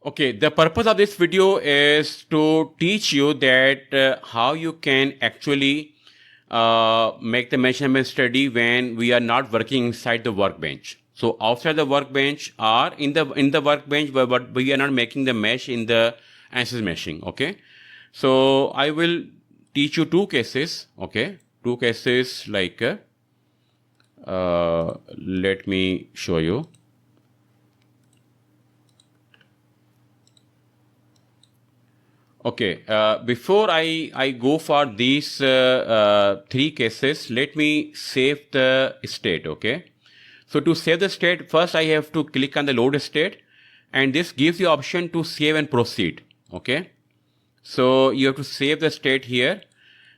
Okay, the purpose of this video is to teach you that how you can actually make the measurement study when we are not working inside the workbench. So outside the workbench or in the workbench, but we are not making the mesh in the Ansys meshing. Okay, so I will teach you two cases. Okay, two cases like let me show you. Okay, before I go for these three cases, let me save the state, okay? So to save the state, first I have to click on the load state, and this gives you option to save and proceed, okay? So you have to save the state here,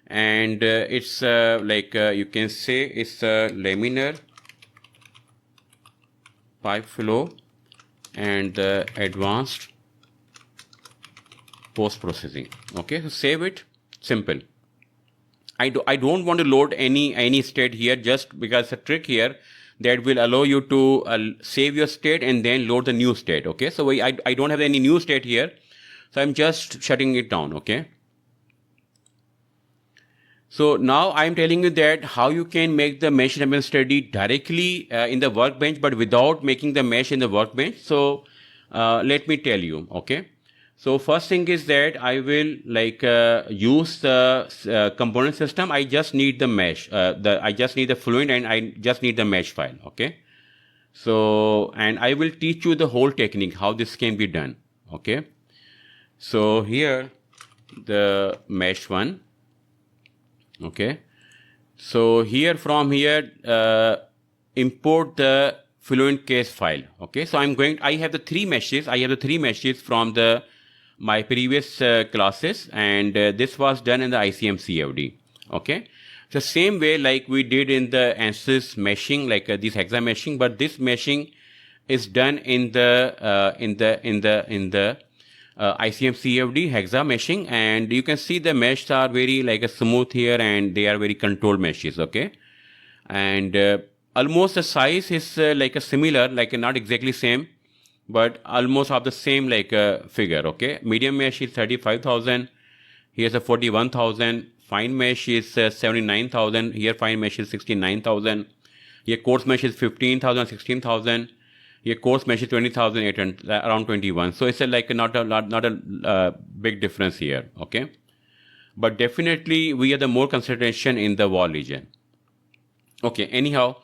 and it's you can say it's a laminar pipe flow and advanced post-processing. Okay, so save it, simple. I don't want to load any state here, just because a trick here that will allow you to save your state and then load the new state. Okay, so I don't have any new state here, so I'm just shutting it down. Okay, so now I'm telling you that how you can make the mesh measurement study directly in the workbench, but without making the mesh in the workbench. So let me tell you. Okay, so first thing is that I will use the component system. I just need the mesh. I just need the fluent, and I just need the mesh file. Okay, so and I will teach you the whole technique how this can be done. Okay, so here the mesh one. Okay, so here from here import the fluent case file. Okay, so I have the three meshes. I have the three meshes from my previous classes, and this was done in the ICEM CFD. Okay, the same way like we did in the Ansys meshing, like this hexa meshing, but this meshing is done in the ICM CFD hexa meshing, and you can see the meshes are very like a smooth here, and they are very controlled meshes. Okay, and almost the size is like a similar, like not exactly same, but almost of the same figure. Okay, medium mesh is 35,000. Here's a 41,000. Fine mesh is 79,000. Here fine mesh is 69,000. Here coarse mesh is 15,000, 16,000. Here coarse mesh is 20,800, around 21. So it's not a big difference here. Okay, but definitely we have the more concentration in the wall region. Okay, anyhow,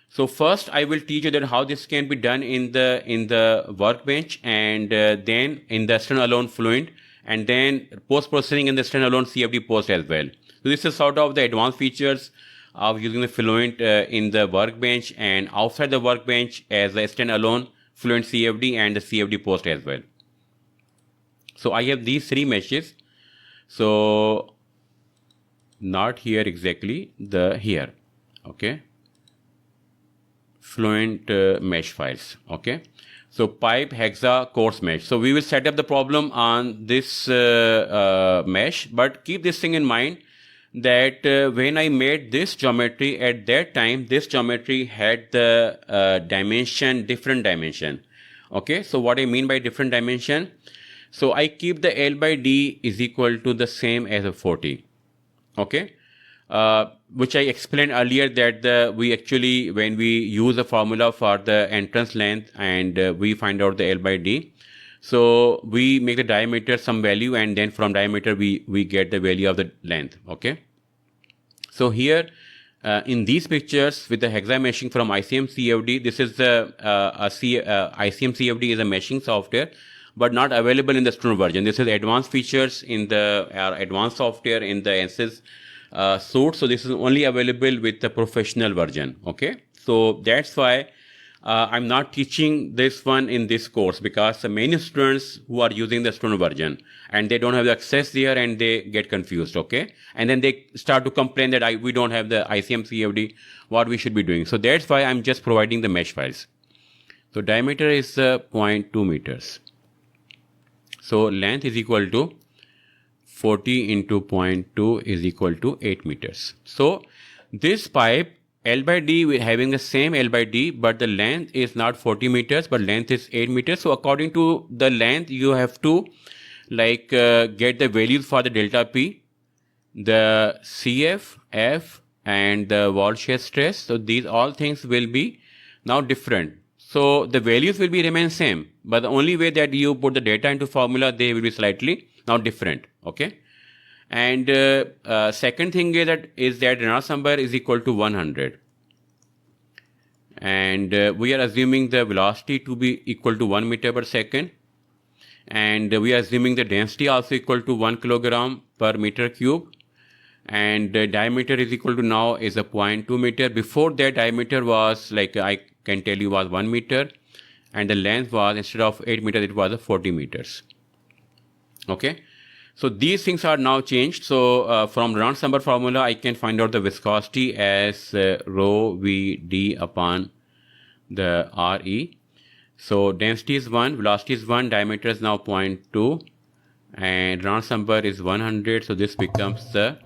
so first I will teach you that how this can be done in the workbench, and then in the standalone fluent, and then post processing in the standalone CFD post as well. So this is sort of the advanced features of using the fluent in the workbench and outside the workbench as a standalone fluent CFD and the CFD post as well. So I have these three meshes. So not here exactly, here. Okay, fluent mesh files. Okay, so pipe hexa coarse mesh. So we will set up the problem on this mesh, but keep this thing in mind that when I made this geometry at that time, this geometry had the different dimension. Okay, so what I mean by different dimension, so I keep the L by D is equal to the same as a 40. Okay, which I explained earlier that we actually, when we use a formula for the entrance length and we find out the L by D, so we make the diameter some value, and then from diameter we get the value of the length. Okay, so here in these pictures with the hexa meshing from ICM CFD, this is the ICM CFD is a meshing software, but not available in the student version. This is advanced features in the advanced software in the Ansys suite. So this is only available with the professional version. Okay, so that's why I'm not teaching this one in this course, because many students who are using the student version and they don't have the access there and they get confused. Okay, and then they start to complain that we don't have the ICM CFD, what we should be doing. So that's why I'm just providing the mesh files. So diameter is 0.2 meters. So length is equal to 40 into 0.2 is equal to 8 meters. So this pipe L by D, we're having the same L by D, but the length is not 40 meters, but length is 8 meters. So according to the length, you have to get the values for the delta P, the CF, F, and the wall shear stress. So these all things will be now different. So the values will be remain same, but the only way that you put the data into formula, they will be slightly now different. Okay. And second thing is that Reynolds number is equal to 100. And we are assuming the velocity to be equal to 1 meter per second. And we are assuming the density also equal to 1 kilogram per meter cube. And the diameter is equal to now is a 0.2 meter. Before that, diameter was I can tell you was 1 meter. And the length was, instead of 8 meters, it was 40 meters. Okay. So these things are now changed. So from Reynolds number formula, I can find out the viscosity as rho Vd upon the Re. So density is 1, velocity is 1, diameter is now 0.2, and Reynolds number is 100. So this becomes the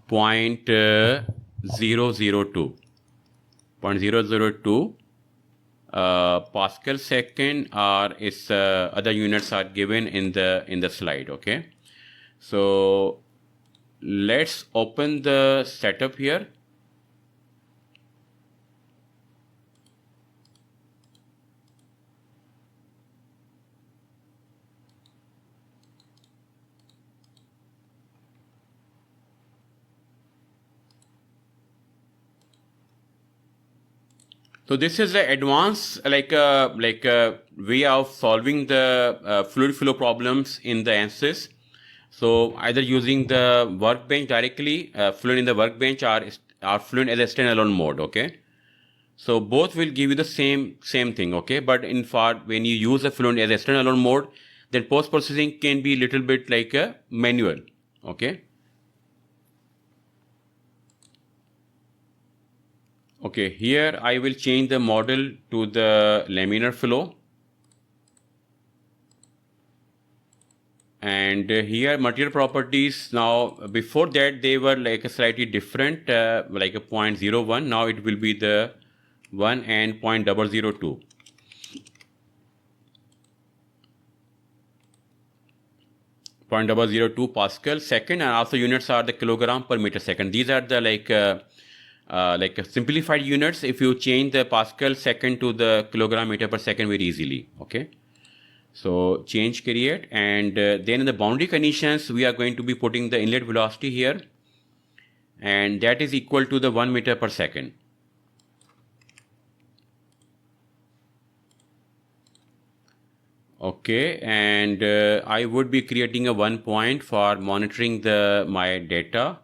0.002. 0.002 Pascal second, or its other units are given in the slide. Okay. So let's open the setup here. So this is the advanced way of solving the fluid flow problems in the Ansys. So either using the workbench directly, fluid in the workbench, or fluid as a standalone mode. Okay. So both will give you the same thing. Okay. But in fact, when you use the fluid as a standalone mode, then post processing can be a little bit like a manual. Okay. Okay, here I will change the model to the laminar flow. And here material properties, now before that they were like a slightly different, like a 0.01. Now it will be the 1 and 0.002. .002 Pascal second, and also units are the kilogram per meter second. These are the like simplified units. If you change the Pascal second to the kilogram meter per second very easily. Okay. So change create, and then in the boundary conditions, we are going to be putting the inlet velocity here, and that is equal to the 1 meter per second. Okay, and I would be creating a 1 point for monitoring my data,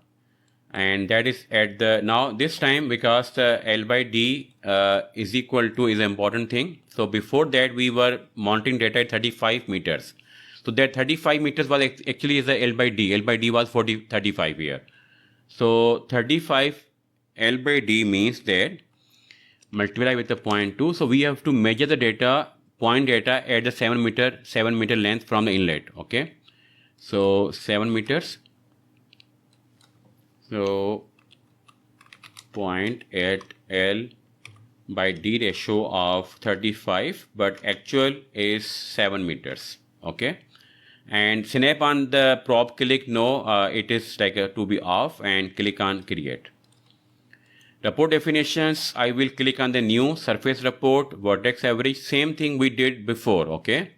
and that is at the now this time, because the L by D is equal to is an important thing. So before that we were monitoring data at 35 meters. So that 35 meters was actually is the L by D. L by D was 35 here. So 35 L by D means that multiply with the 0.2. So we have to measure the data, point data at the 7 meter length from the inlet. Okay. So 7 meters. So point at L by D ratio of 35, but actual is 7 meters. Okay. And snap on the probe click, no, it is like to be off, and click on create. Report definitions, I will click on the new surface report, vertex average, same thing we did before. Okay.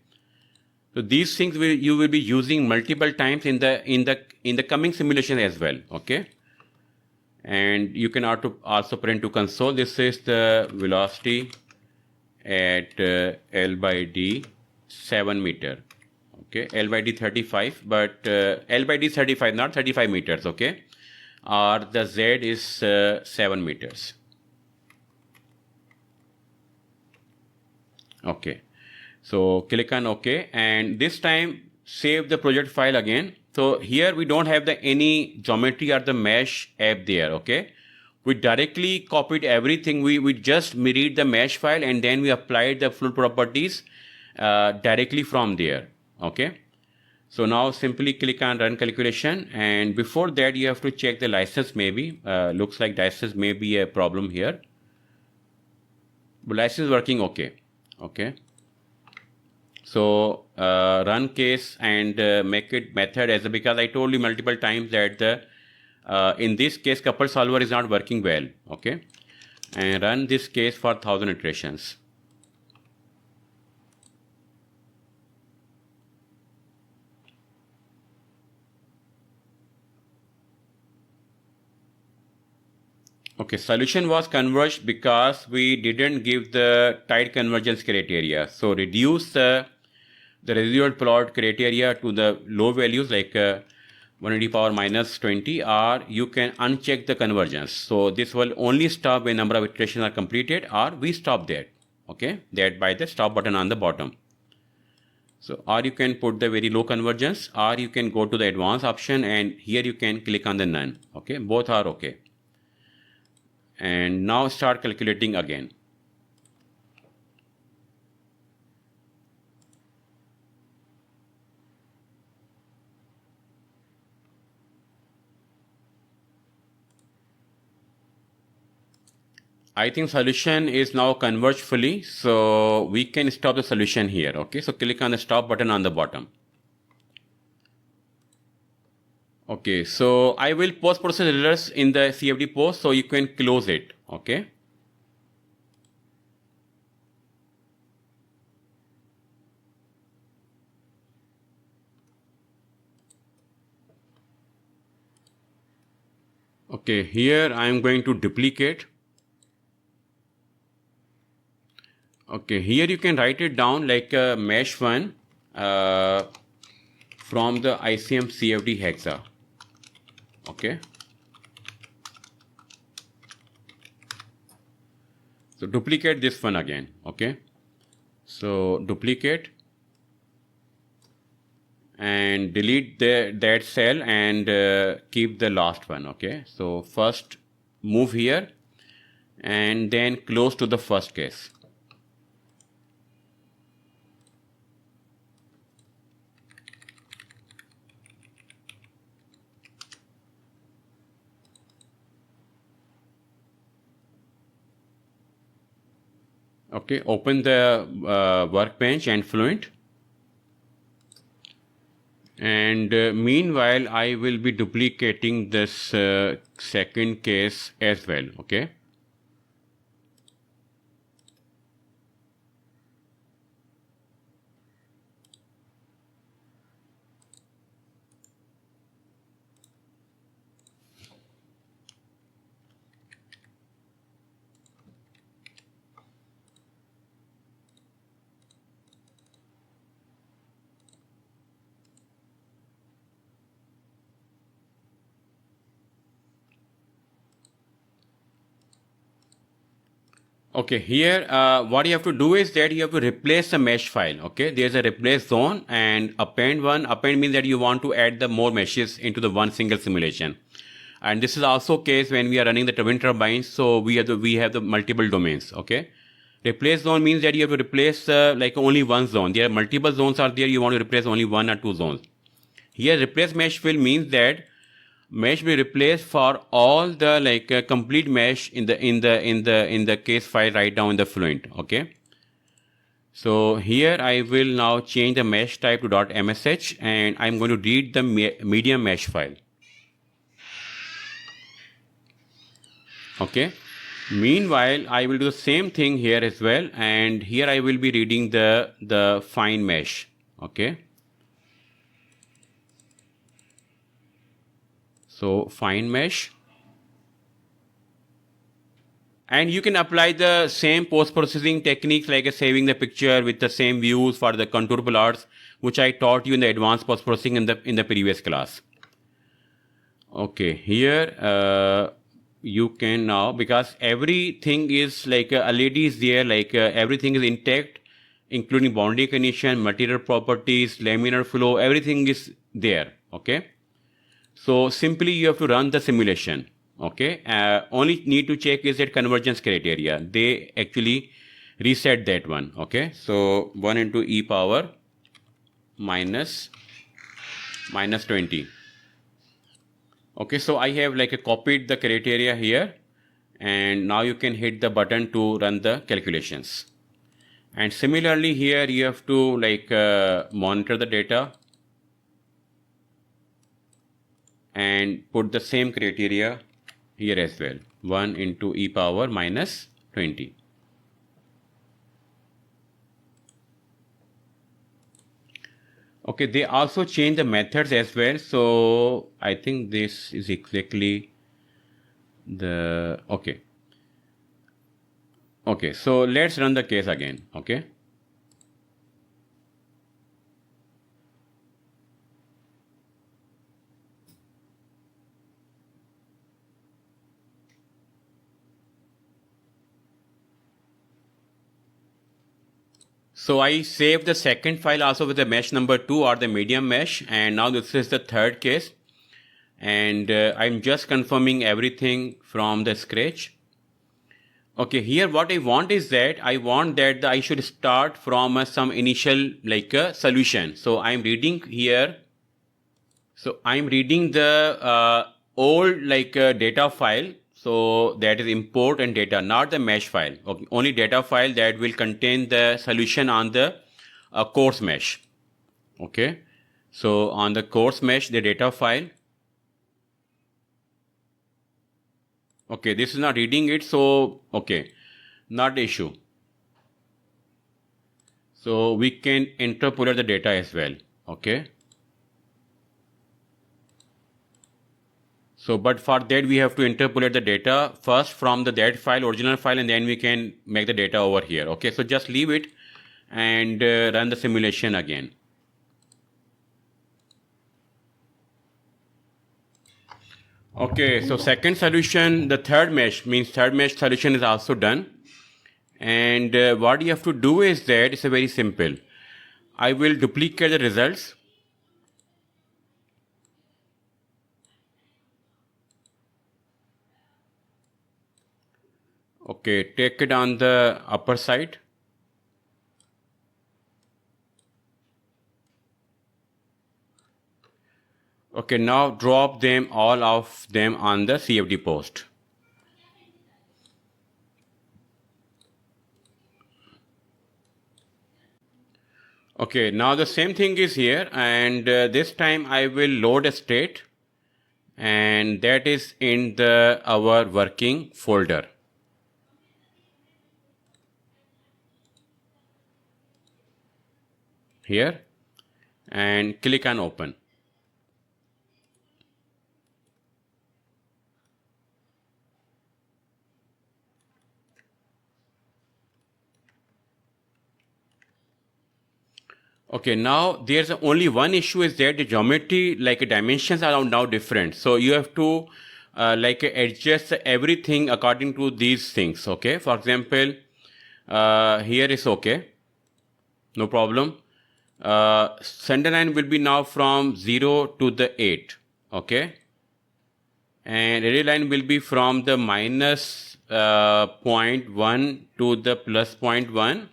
So these things you will be using multiple times in the coming simulation as well. Okay. And you can also print to console. This is the velocity at L by D 7 meter. Okay, L by D 35, but L by D 35, not 35 meters. Okay, or the Z is 7 meters. Okay, so click on OK, and this time save the project file again. So here we don't have any geometry or the mesh app there. Okay, we directly copied everything. We just mirrored the mesh file, and then we applied the fluid properties directly from there. Okay, So now simply click on run calculation, and before that you have to check the license. Maybe looks like license may be a problem here, but license is working okay. Okay, so run case and make it method as a, because I told you multiple times that the in this case couple solver is not working well. Okay, and run this case for 1000 iterations. Okay, solution was converged because we didn't give the tight convergence criteria. So reduce the residual plot criteria to the low values like 180 power minus 20, or you can uncheck the convergence. So this will only stop when number of iterations are completed, or we stop that. Okay, that by the stop button on the bottom. So, or you can put the very low convergence, or you can go to the advanced option, and here you can click on the none. Okay, both are okay. And now start calculating again. I think solution is now converged fully, so we can stop the solution here. Okay, so click on the stop button on the bottom. Okay, so I will post process errors in the CFD post, so you can close it. Okay. Okay, here I am going to duplicate. Okay, here you can write it down like mesh 1 from the ICEM CFD hexa. Okay. So duplicate this one again. Okay. So duplicate and delete that cell and keep the last one. Okay. So first move here and then close to the first case. Okay, open the workbench and Fluent. And meanwhile, I will be duplicating this second case as well. Okay. Okay, here what you have to do is that you have to replace the mesh file. Okay, there's a replace zone and append one. Append means that you want to add the more meshes into the one single simulation. And this is also case when we are running the wind turbines. So we have the multiple domains. Okay, replace zone means that you have to replace like only one zone. There are multiple zones are there. You want to replace only one or two zones. Here replace mesh fill means that mesh will replace for all the like complete mesh in the case file right now in the Fluent. Okay. So here I will now change the mesh type to .msh and I'm going to read the medium mesh file. Okay. Meanwhile, I will do the same thing here as well, and here I will be reading the fine mesh. Okay. So fine mesh, and you can apply the same post-processing techniques like saving the picture with the same views for the contour plots, which I taught you in the advanced post-processing in the previous class. Okay, here you can now, because everything is like LED is there, like everything is intact, including boundary condition, material properties, laminar flow, everything is there. Okay. So simply you have to run the simulation. Okay. Only need to check is that convergence criteria. They actually reset that one. Okay. So 1 into e power minus minus 20. Okay, so I have like copied the criteria here, and now you can hit the button to run the calculations. And similarly here you have to like monitor the data and put the same criteria here as well, 1 into e power minus 20. Okay, they also change the methods as well, so I think this is exactly the okay. Okay, so let's run the case again. Okay. So I saved the second file also with the mesh number 2 or the medium mesh, and now this is the third case, and I'm just confirming everything from the scratch. Okay, here what I want is that I want that I should start from some initial like a solution. So I'm reading here. So I'm reading the old like data file. So that is import and data, not the mesh file. Okay, only data file that will contain the solution on the course mesh. Okay, so on the course mesh, the data file. Okay, this is not reading it, so okay, not the issue. So we can interpolate the data as well. Okay. So, but for that we have to interpolate the data first from the that file, original file, and then we can make the data over here. Okay, so just leave it and run the simulation again. Okay, so second solution, the third mesh solution is also done. And what you have to do is that it's a very simple. I will duplicate the results. Okay, take it on the upper side. Okay, now drop them, all of them on the CFD post. Okay, now the same thing is here, and this time I will load a state, and that is in the our working folder. Here, and click on open. Okay, now there's only one issue is that the geometry, like dimensions are now different. So you have to like adjust everything according to these things. Okay, for example, here is okay, no problem. Center line will be now from 0 to the 8. Okay, and area line will be from the minus 0.1 to the plus 0.1.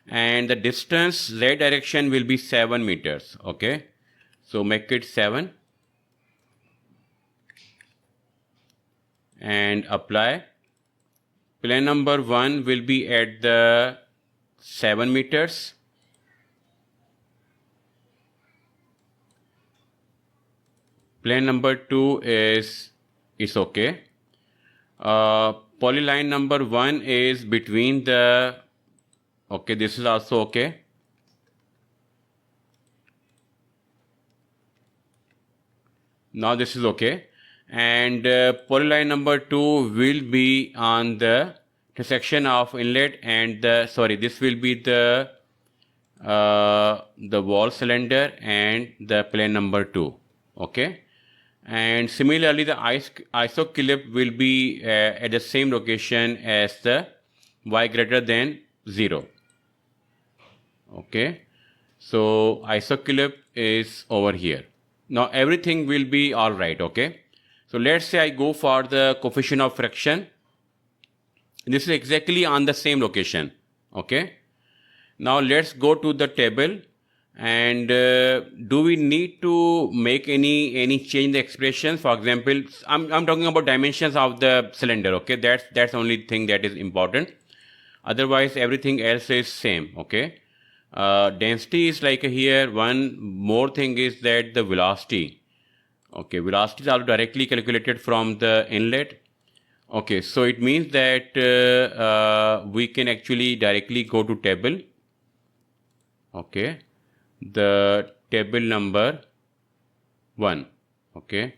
And the distance z direction will be 7 meters. Okay, so make it 7 and apply. Plane number 1 will be at the 7 meters. Plane number 2 is okay. Polyline number 1 is between the okay, this is also okay. Now this is okay. And polyline number 2 will be on the intersection of inlet and the, sorry, this will be the wall cylinder and the plane number 2. Okay. And similarly, the iso clip will be at the same location as the y greater than 0. Okay, so isoclip is over here. Now everything will be all right. Okay, so let's say I go for the coefficient of friction. This is exactly on the same location. Okay, now let's go to the table And do we need to make any change in the expressions? For example, I'm talking about dimensions of the cylinder. Okay, that's the only thing that is important. Otherwise, everything else is same. Okay, density is like here. One more thing is that the velocity. Okay, velocities are directly calculated from the inlet. Okay, so it means that we can actually directly go to table. Okay, the table number 1. Okay,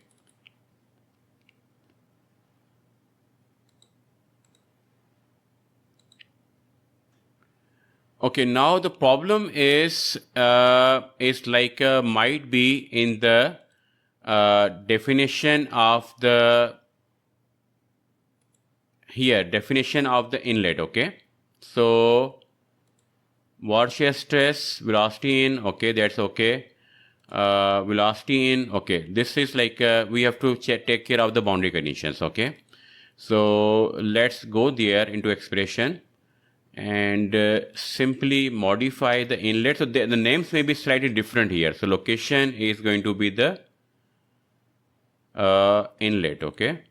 okay, now the problem is like might be in the definition of the definition of the inlet. Okay, so ward shear stress, velocity in, okay, that's okay. Velocity in, okay, this is like we have to take care of the boundary conditions. Okay, so let's go there into expression and simply modify the inlet. So the names may be slightly different here. So location is going to be the inlet. Okay,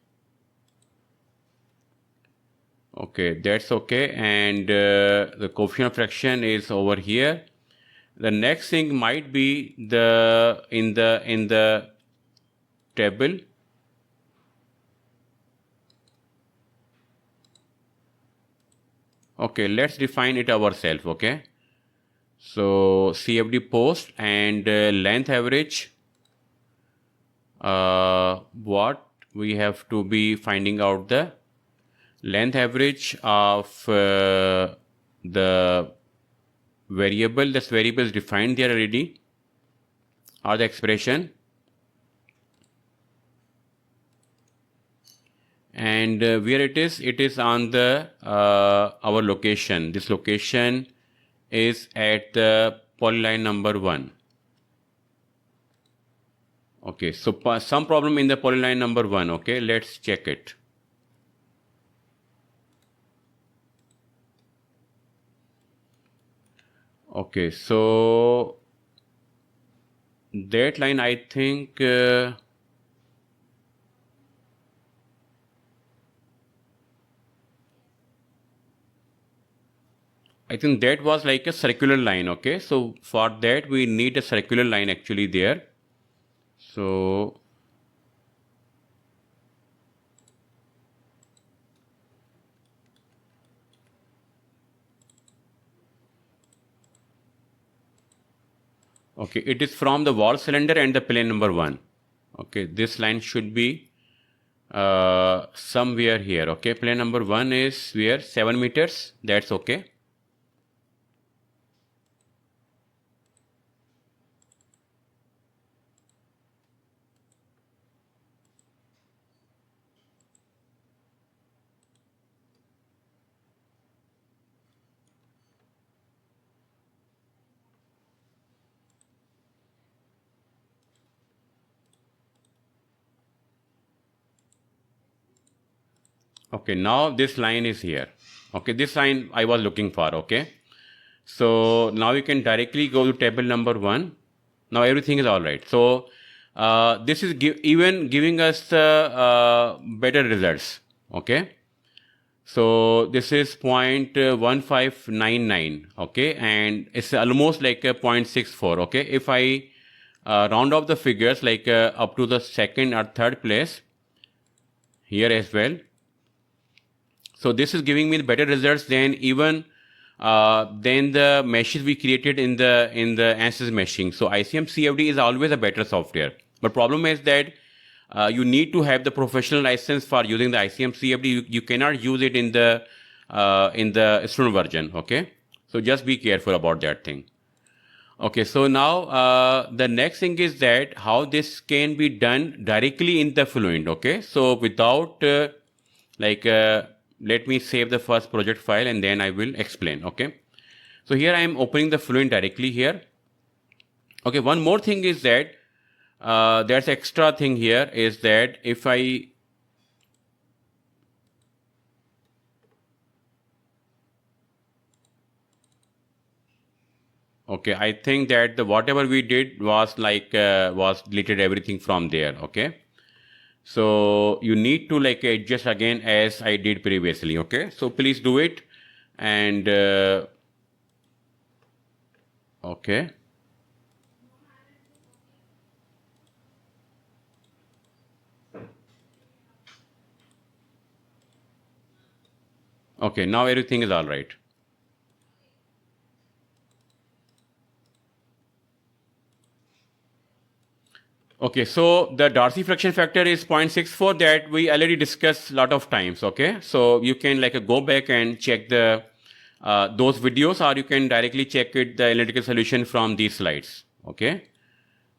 okay, that's okay. And the coefficient of friction is over here. The next thing might be the in the table. Okay, let's define it ourselves. Okay, so CFD post and length average. What we have to be finding out the length average of the variable. This variable is defined there already, or the expression. And where it is on the our location. This location is at the polyline number 1. Okay, so some problem in the polyline number 1. Okay, let's check it. Okay, so that line, I think that was like a circular line. Okay, so for that we need a circular line actually there. So okay, it is from the wall cylinder and the plane number 1. Okay, this line should be somewhere here. Okay, plane number 1 is where 7 meters. That's okay. Okay, now this line is here. Okay, this line I was looking for. Okay, so now you can directly go to table number 1. Now everything is all right. So this is even giving us better results. Okay, so this is 0.1599. Okay, and it's almost like a 0.64. Okay, if I round off the figures like up to the second or third place here as well. So this is giving me better results than even than the meshes we created in the Ansys meshing. So ICEM CFD is always a better software. But problem is that you need to have the professional license for using the ICEM CFD. You cannot use it in the student version. Okay, so just be careful about that thing. Okay, so now the next thing is that how this can be done directly in the Fluent. Okay, so without let me save the first project file and then I will explain. Okay, so here I am opening the Fluent directly here. Okay, one more thing is that there's extra thing here is that if I Okay, I think that the whatever we did was like was deleted everything from there. Okay, so you need to like adjust again as I did previously. Okay, so please do it. And okay, okay, now everything is all right. Okay, so the Darcy fraction factor is 0.64 that we already discussed a lot of times. Okay, so you can like go back and check the those videos, or you can directly check it the analytical solution from these slides. Okay,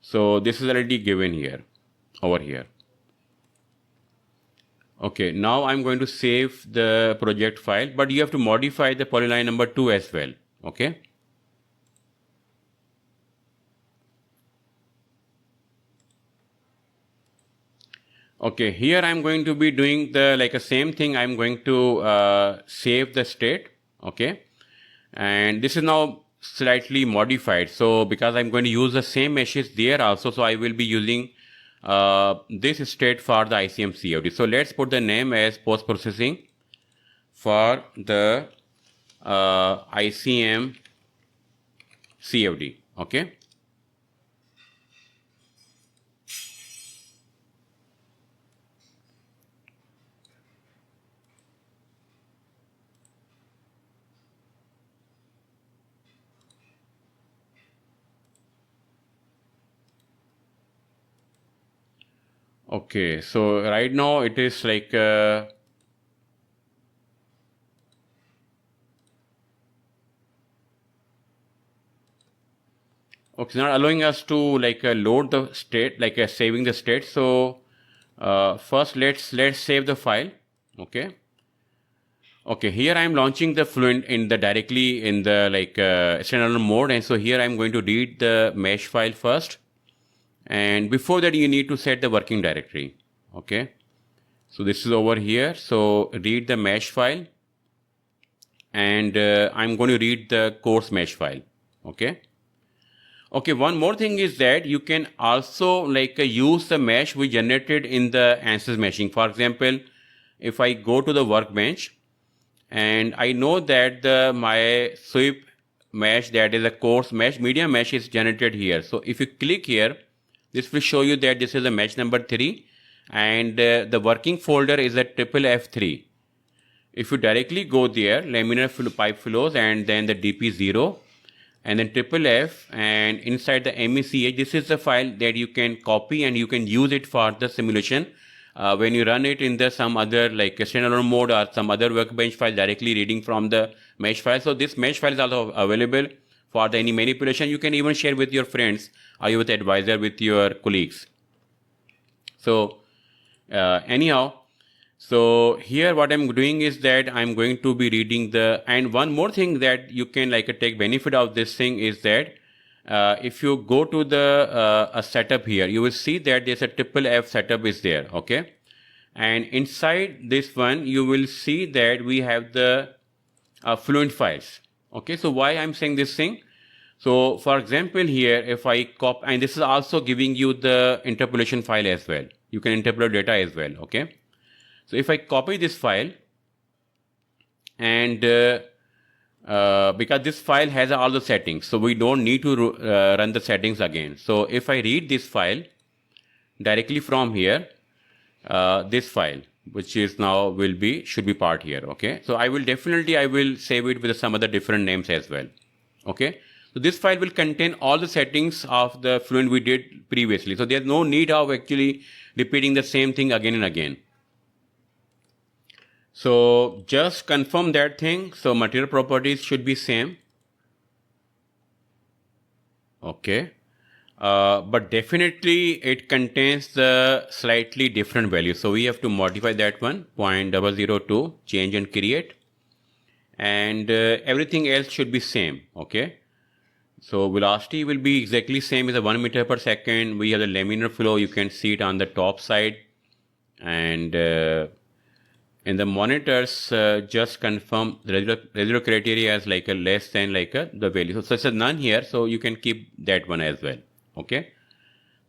so this is already given here, over here. Okay, now I'm going to save the project file, but you have to modify the polyline number 2 as well. Okay. Okay, here I'm going to be doing the like a same thing. I'm going to save the state. Okay, and this is now slightly modified. So because I'm going to use the same meshes there also, so I will be using this state for the ICM CFD. So let's put the name as post processing for the ICM CFD. Okay. Okay, so right now it is like okay, it's not allowing us to like load the state, like saving the state. So first let's save the file. Okay. Okay, here I am launching the Fluent in the directly in the like standalone mode, and so here I am going to read the mesh file first, and before that you need to set the working directory. Okay, so this is over here. So read the mesh file, and I'm going to read the course mesh file. Okay. Okay, one more thing is that you can also like use the mesh we generated in the Ansys meshing. For example, if I go to the workbench and I know that my sweep mesh, that is a course mesh, media mesh, is generated here. So if you click here, this will show you that this is a mesh number 3, and the working folder is a triple F3. If you directly go there, laminar pipe flows, and then the DP0, and then triple F, and inside the MECH, this is the file that you can copy and you can use it for the simulation when you run it in the some other like standalone mode or some other workbench file directly reading from the mesh file. So this mesh file is also available for the any manipulation. You can even share with your friends or with advisor, with your colleagues. So anyhow, so here what I'm doing is that I'm going to be reading the, and one more thing that you can like take benefit of this thing is that if you go to the a setup here, you will see that there's a triple F setup is there. Okay, and inside this one you will see that we have the Fluent files. Okay, so why I'm saying this thing? So for example here, if I copy, and this is also giving you the interpolation file as well, you can interpolate data as well. Okay, so if I copy this file, and because this file has all the settings, so we don't need to run the settings again. So if I read this file directly from here, this file, which is now should be part here. Okay, so I will save it with some other different names as well. Okay, so this file will contain all the settings of the Fluent we did previously. So there's no need of actually repeating the same thing again and again. So just confirm that thing. So material properties should be same. Okay. But definitely it contains the slightly different value. So we have to modify that one, 0.002, change and create. And everything else should be same. Okay. So velocity will be exactly same as a 1 meter per second. We have the laminar flow. You can see it on the top side. And in the monitors, just confirm the residual criteria as like a less than like a the value. So such a none here, so you can keep that one as well. Okay.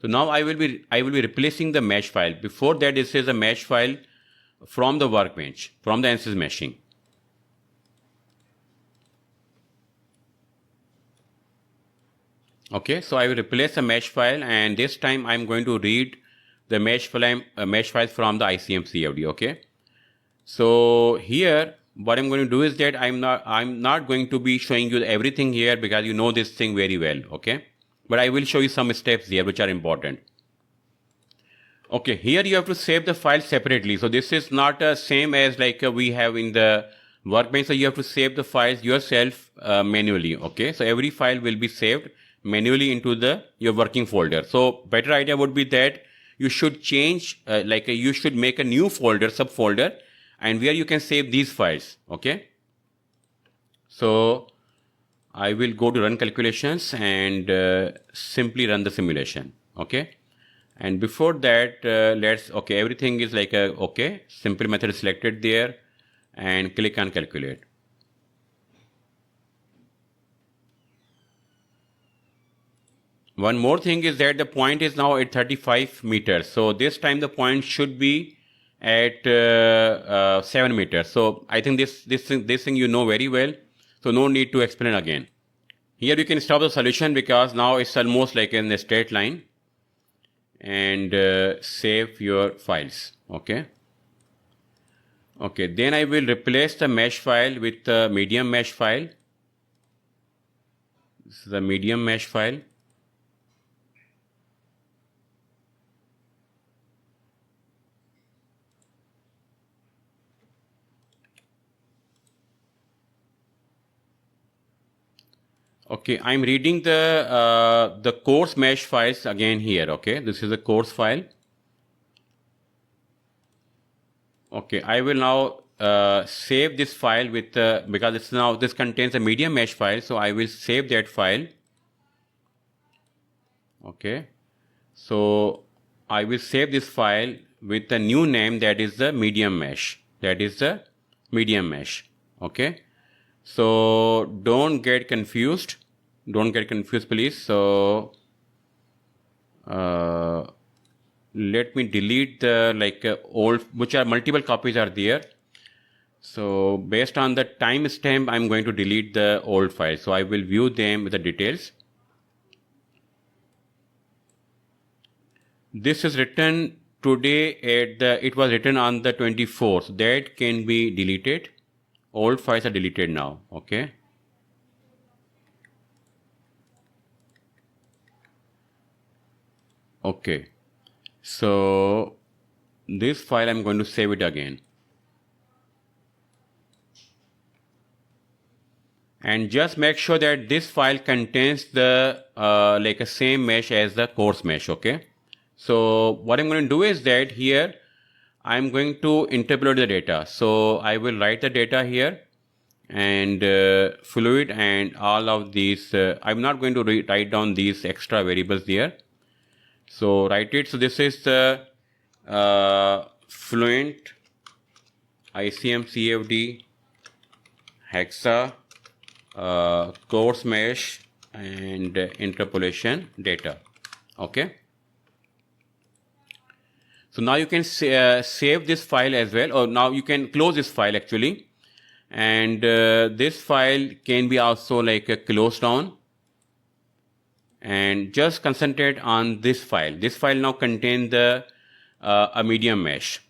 So now I will be replacing the mesh file. Before that, this is a mesh file from the workbench, from the Ansys meshing. Okay, so I will replace the mesh file, and this time I'm going to read the mesh file from the ICEM CFD. Okay, so here what I'm going to do is that I'm not going to be showing you everything here because you know this thing very well. Okay, but I will show you some steps here which are important. Okay, here you have to save the file separately. So this is not same as like we have in the workbench. So you have to save the files yourself manually. Okay, so every file will be saved manually into your working folder. So better idea would be that you should change you should make a new folder, subfolder, and where you can save these files. Okay, so I will go to run calculations and simply run the simulation. Okay, and before that okay, everything is like okay, simple method is selected there, and click on calculate. One more thing is that the point is now at 35 meters. So this time the point should be at 7 meters. So I think this thing you know very well. So no need to explain again. Here you can stop the solution because now it's almost like in a straight line, and save your files. Okay. Okay. Then I will replace the mesh file with the medium mesh file. This is the medium mesh file. Okay, I'm reading the course mesh files again here. Okay, this is a course file. Okay, I will now save this file with because this contains a medium mesh file, so I will save that file. Okay, so I will save this file with a new name, that is the medium mesh. That is the medium mesh. Okay. So don't get confused. Don't get confused, please. So let me delete the old, which are multiple copies are there. So based on the timestamp, I'm going to delete the old file. So I will view them with the details. This is written today it was written on the 24th. That can be deleted. Old files are deleted now. Okay. Okay. So this file I'm going to save it again. And just make sure that this file contains the like a same mesh as the course mesh. Okay. So what I'm going to do is that here I'm going to interpolate the data. So I will write the data here, and fluid and all of these. I'm not going to write down these extra variables there. So write it. So this is the fluent ICEM CFD hexa course mesh and interpolation data. Okay. So now you can save this file as well, or now you can close this file actually, and this file can be also like closed down, and just concentrate on this file. This file now contains the a medium mesh.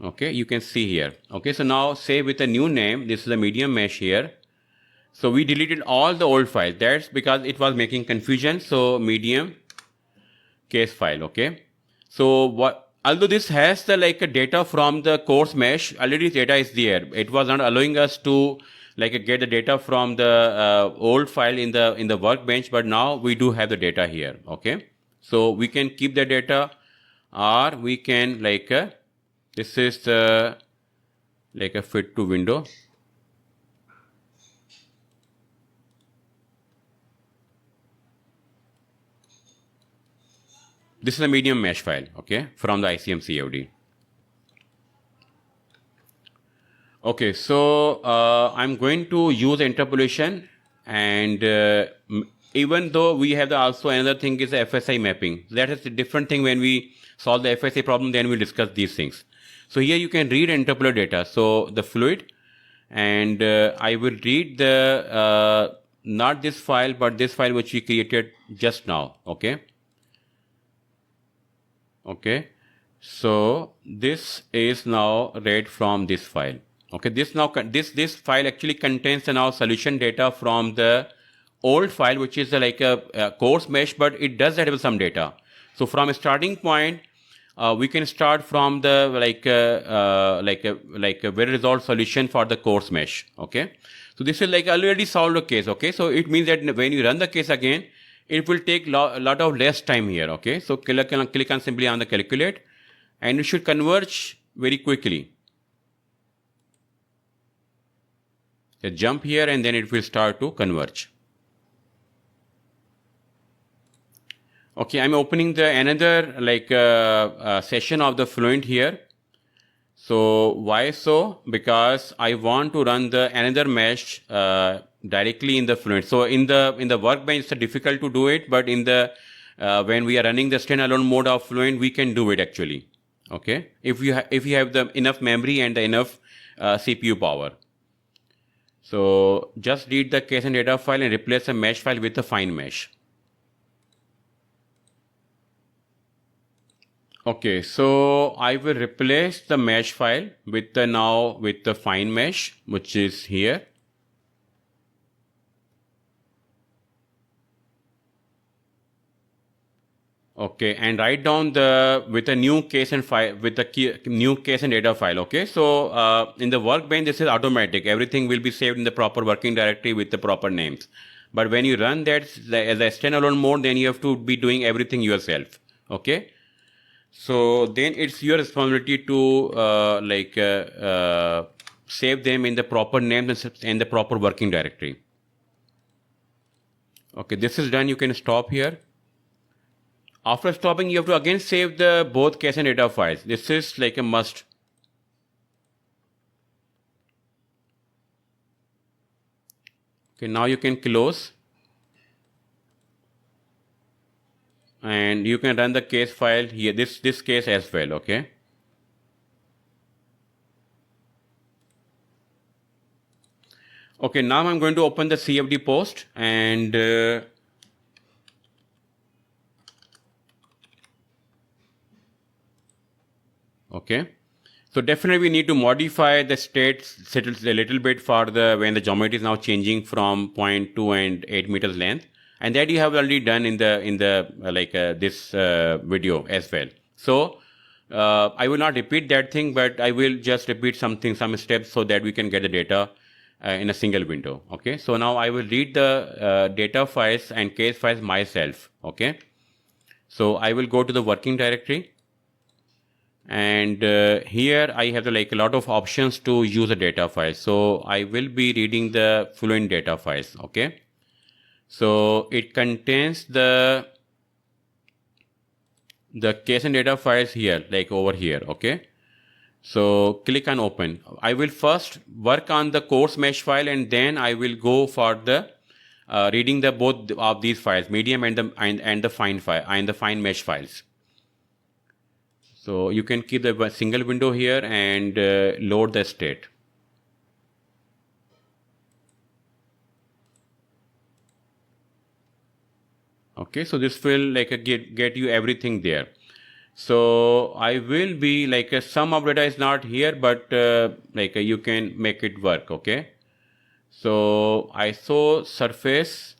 Okay, you can see here. Okay, so now save with a new name. This is a medium mesh here. So we deleted all the old files. That's because it was making confusion. So medium case file. Okay, so what? Although this has the like a data from the course mesh, already data is there. It was not allowing us to like get the data from the old file in the workbench, but now we do have the data here. Okay, so we can keep the data, or we can this is the like a fit to window. This is a medium mesh file, okay, from the ICEM CFD. Okay, so I'm going to use interpolation, and even though we have also another thing is the FSI mapping. That is a different thing. When we solve the FSI problem, then we'll discuss these things. So here you can read and interpolate data. So the fluid, and I will read the not this file, but this file which we created just now. Okay. Okay, so this is now read from this file. Okay, this file actually contains the now solution data from the old file, which is like a course mesh, but it does have some data. So from a starting point, we can start from the like a very resolved solution for the course mesh. Okay, so this is like already solved a case. Okay, so it means that when you run the case again, it will take a lot of less time here. Okay, so click on simply on the calculate, and it should converge very quickly. So jump here, and then it will start to converge. Okay, I'm opening the another session of the Fluent here. So why so? Because I want to run the another mesh directly in the Fluent. So in the workbench, it's difficult to do it, but in the when we are running the standalone mode of Fluent, we can do it actually. Okay, if you have the enough memory and the enough CPU power. So just read the case and data file and replace the mesh file with the fine mesh. Okay, so I will replace the mesh file with the fine mesh, which is here. Okay, and write down with a new case and file with the new case and data file. Okay, so in the workbench, this is automatic. Everything will be saved in the proper working directory with the proper names. But when you run that as a standalone mode, then you have to be doing everything yourself. Okay. So then it's your responsibility to save them in the proper names and the proper working directory. Okay, this is done. You can stop here. After stopping, you have to again save the both case and data files. This is like a must. Okay, now you can close. And you can run the case file here, this case as well. Okay. Okay, now I'm going to open the CFD post and okay. So definitely we need to modify the states a little bit for when the geometry is now changing from 0.2 and 8 meters length, and that you have already done in the this video as well. So I will not repeat that thing, but I will just repeat some steps so that we can get the data in a single window. Okay, so now I will read the data files and case files myself. Okay, so I will go to the working directory. And here I have a lot of options to use a data file. So I will be reading the Fluent data files. Okay, so it contains the case and data files here, like over here. Okay, so click on open. I will first work on the course mesh file, and then I will go for the reading the both of these files, medium and the fine file and the fine mesh files. So you can keep the single window here and load the state. Okay, so this will get you everything there. So I will be some of data is not here, but you can make it work. Okay, so I saw surface.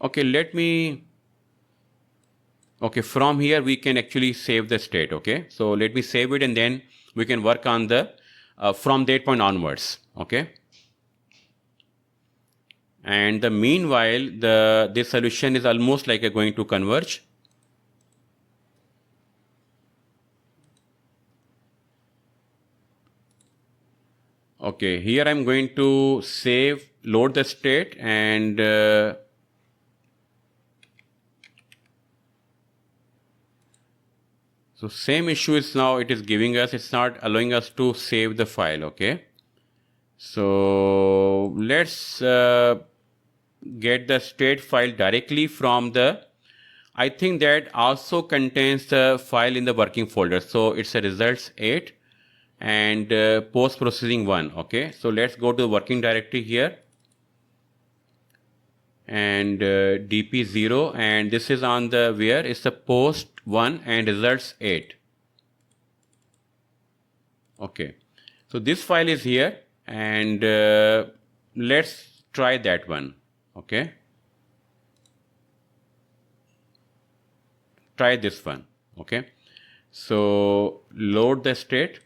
Okay, let me. Okay, from here we can actually save the state. Okay, so let me save it, and then we can work on the from that point onwards. Okay, and the meanwhile this solution is almost going to converge. Okay, here I'm going to load the state, and So same issue is now it is giving us, it's not allowing us to save the file. Okay. So let's get the state file directly from the, I think that also contains the file in the working folder. So it's a results 8 and post processing 1. Okay. So let's go to the working directory here and dp0, and this is on the where it's the post 1 and results 8. Okay. So this file is here and let's try that one. Okay. Try this one. Okay. So load the state.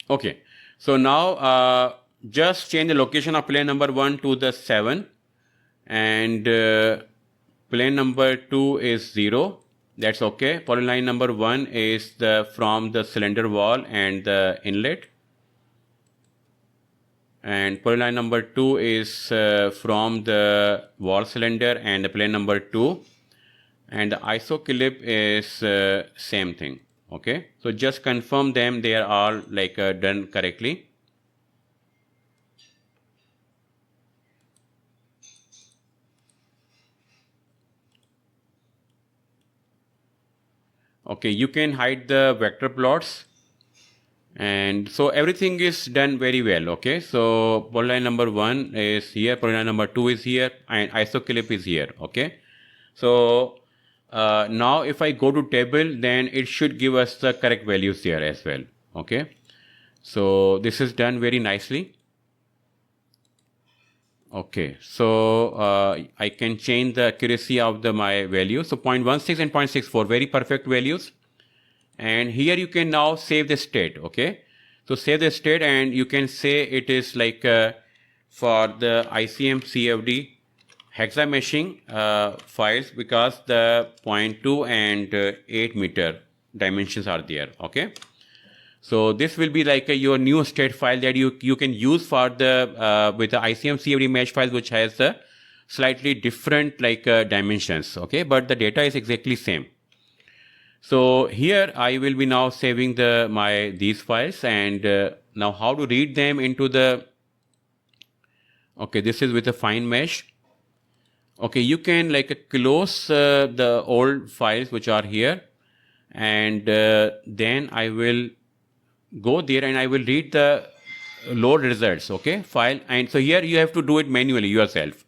Okay. So now just change the location of plane number 1 to the 7 and plane number 2 is 0. That's okay. Polyline number 1 is the from the cylinder wall and the inlet. And polyline number 2 is from the wall cylinder and the plane number 2. And the ISO clip is same thing. Okay. So just confirm them. They are all like done correctly. Okay. You can hide the vector plots. And so everything is done very well. Okay. So polyline number 1 is here. Polyline number 2 is here. And ISO clip is here. Okay. So now if I go to table, then it should give us the correct values there as well. Okay. So this is done very nicely. Okay. So I can change the accuracy of my value. So 0.16 and 0.64, very perfect values. And here you can now save the state. Okay. So save the state and you can say it is like for the ICEM CFD hexa meshing files, because the 0.2 and 8 meter dimensions are there. Okay. So this will be like your new state file that you can use for the with the ICM CFD mesh file, which has the slightly different like dimensions. Okay. But the data is exactly same. So here I will be now saving these files, and now how to read them into the, okay, this is with a fine mesh. Okay, you can like close the old files which are here, and then I will go there and I will read the load results. Okay, file. And so here you have to do it manually yourself.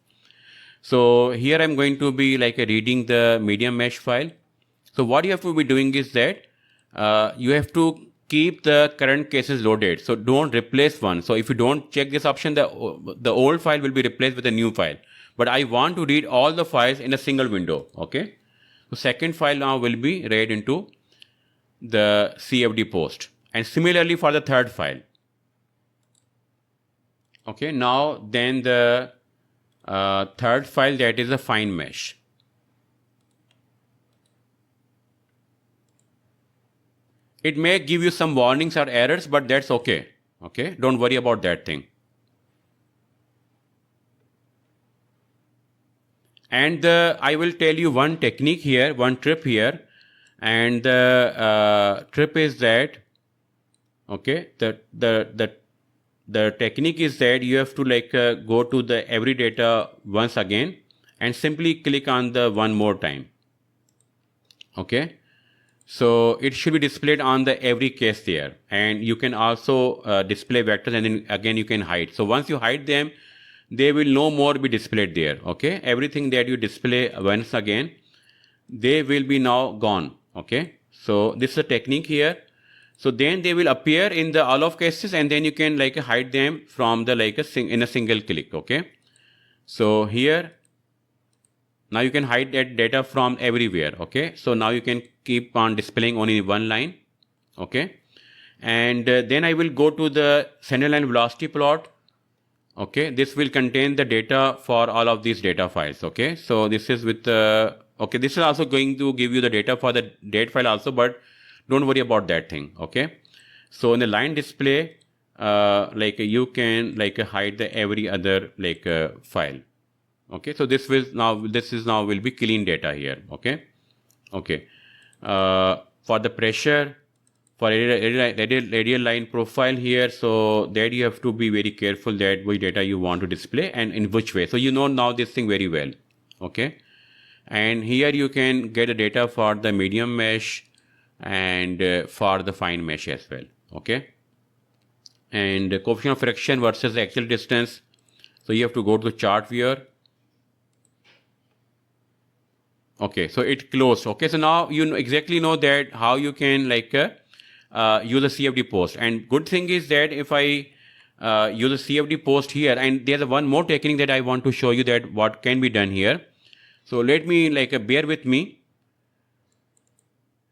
So here I'm going to be like reading the medium mesh file. So what you have to be doing is that you have to keep the current cases loaded. So don't replace one. So if you don't check this option, the old file will be replaced with a new file. But I want to read all the files in a single window. Okay. So second file now will be read into the CFD post. And similarly for the third file. Okay. Now then the third file, that is a fine mesh. It may give you some warnings or errors, but that's okay. Okay. Don't worry about that thing. And I will tell you one technique here, one trip here. And the trip is that, okay, the technique is that you have to like go to the every data once again and simply click on the one more time. Okay. So it should be displayed on the every case there. And you can also display vectors, and then again you can hide. So once you hide them, they will no more be displayed there. Okay. Everything that you display once again, they will be now gone. Okay. So this is a technique here. So then they will appear in the all of cases, and then you can like hide them from the like in a single click. Okay. So here, now you can hide that data from everywhere. Okay. So now you can keep on displaying only one line. Okay. And then I will go to the center line velocity plot. Okay. This will contain the data for all of these data files. Okay. So this is with okay. This is also going to give you the data for the date file also, but don't worry about that thing. Okay. So in the line display, like you can like hide the every other like file. Okay, so this is now will be clean data here. Okay. For the pressure, for radial line profile here, so that you have to be very careful that which data you want to display and in which way. So you know now this thing very well. Okay, and here you can get the data for the medium mesh and for the fine mesh as well. Okay, and coefficient of friction versus the actual distance. So you have to go to the chart viewer. Okay, so it closed. Okay, so now you exactly know that how you can like use a CFD post. And good thing is that if I use a CFD post here, and there's one more technique that I want to show you that what can be done here. So let me like bear with me.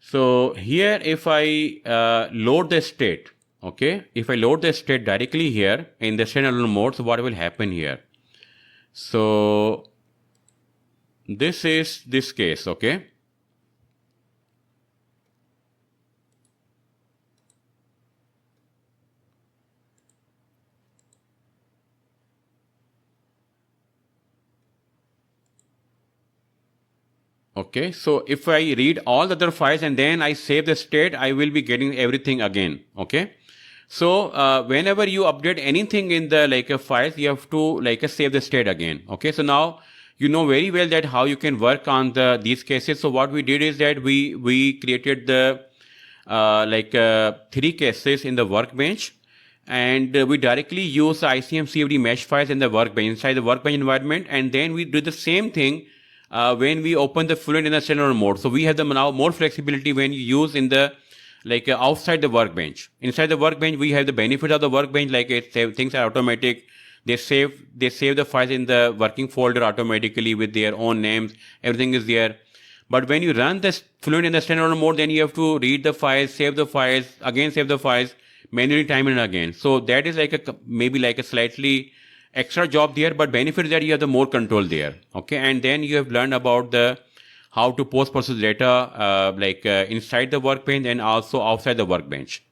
So here if I load the state, okay, if I load the state directly here in the standalone mode, so what will happen here? So this is this case, okay. Okay, so if I read all the other files and then I save the state, I will be getting everything again. Okay, so whenever you update anything in the like a files, you have to like save the state again. Okay, so now you know very well that how you can work on these cases. So what we did is that we created the three cases in the workbench, and we directly use ICM CFD mesh files in the workbench inside the workbench environment, and then we do the same thing when we open the Fluent in the standalone mode. So we have the now more flexibility when you use in the like outside the workbench. Inside the workbench, we have the benefit of the workbench, like things are automatic. They save the files in the working folder automatically with their own names. Everything is there. But when you run this Fluent in the standalone mode, then you have to read the files, save the files, again save the files, manually time and again. So that is like maybe like a slightly extra job there, but benefit is that you have the more control there. Okay, and then you have learned about the how to post process data inside the workbench and also outside the workbench.